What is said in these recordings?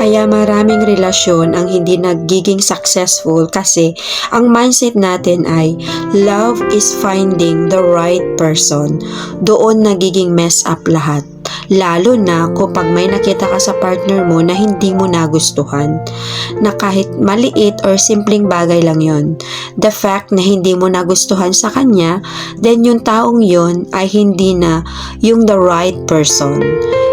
Kaya maraming relasyon ang hindi nagiging successful kasi ang mindset natin ay love is finding the right person. Doon nagiging mess up lahat. Lalo na kapag may nakita ka sa partner mo na hindi mo nagustuhan, na kahit maliit or simpleng bagay lang yon. The fact na hindi mo nagustuhan sa kanya, then yung taong yon ay hindi na yung the right person.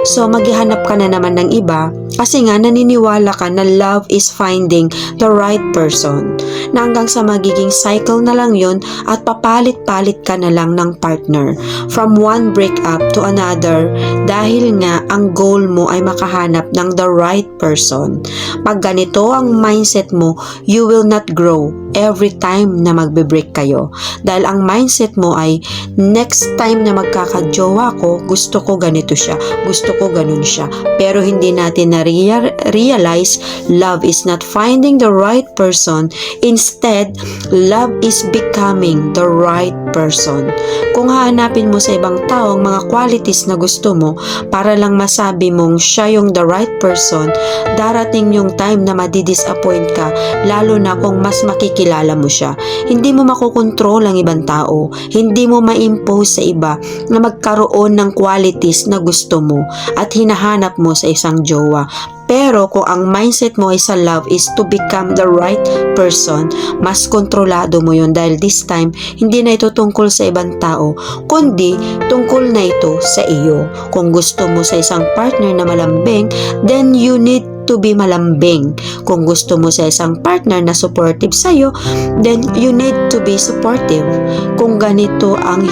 So maghihanap ka na naman ng iba kasi nga naniniwala ka na love is finding the right person, na hanggang sa magiging cycle na lang yun at papalit-palit ka na lang ng partner from one breakup to another dahil nga ang goal mo ay makahanap ng the right person. Pag ganito ang mindset mo, you will not grow every time na magbe-break kayo, dahil ang mindset mo ay next time na magkakajowa ko, gusto ko ganito siya, gusto ko ganun siya. Pero hindi natin na-realize love is not finding the right person. Instead, love is becoming the right person. Kung hahanapin mo sa ibang tao ang mga qualities na gusto mo para lang masabi mong siya yung the right person, darating yung time na madidisappoint ka, lalo na kung mas makikilala mo siya. Hindi mo makokontrol ang ibang tao. Hindi mo ma-impose sa iba na magkaroon ng qualities na gusto mo at hinahanap mo sa isang jowa. Pero kung ang mindset mo ay sa love is to become the right person, mas kontrolado mo yun, dahil this time, hindi na ito tungkol sa ibang tao, kundi tungkol na ito sa iyo. Kung gusto mo sa isang partner na malambing, then you need to be malambing. Kung gusto mo sa isang partner na supportive sa'yo, then you need to be supportive. Kung ganito ang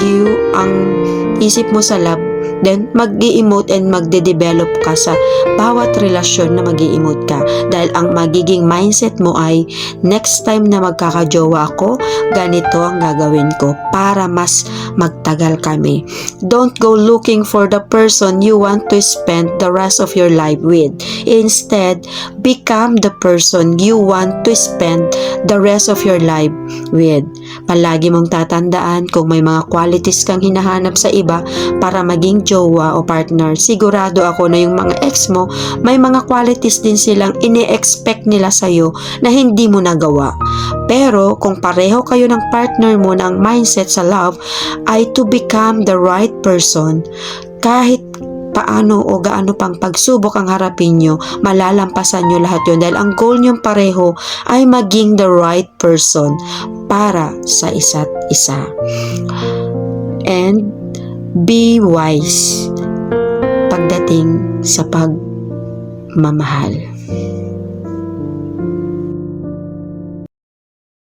isip mo sa love, then mag-i-emote and magde-develop ka sa bawat relasyon na mag-i-emote ka, dahil ang magiging mindset mo ay next time na magkakajowa ako, ganito ang gagawin ko para mas magtagal kami. Don't go looking for the person you want to spend the rest of your life with. Instead, become the person you want to spend the rest of your life with. Palagi mong tatandaan, kung may mga qualities kang hinahanap sa iba para maging jowa o partner, sigurado ako na yung mga ex mo, may mga qualities din silang ini-expect nila sa'yo na hindi mo nagawa. Pero kung pareho kayo ng partner mo ng mindset sa love ay to become the right person, kahit paano o gaano pang pagsubok ang harapin nyo, malalampasan nyo lahat yun, dahil ang goal nyo pareho ay maging the right person para sa isa't isa. And be wise pagdating sa pagmamahal.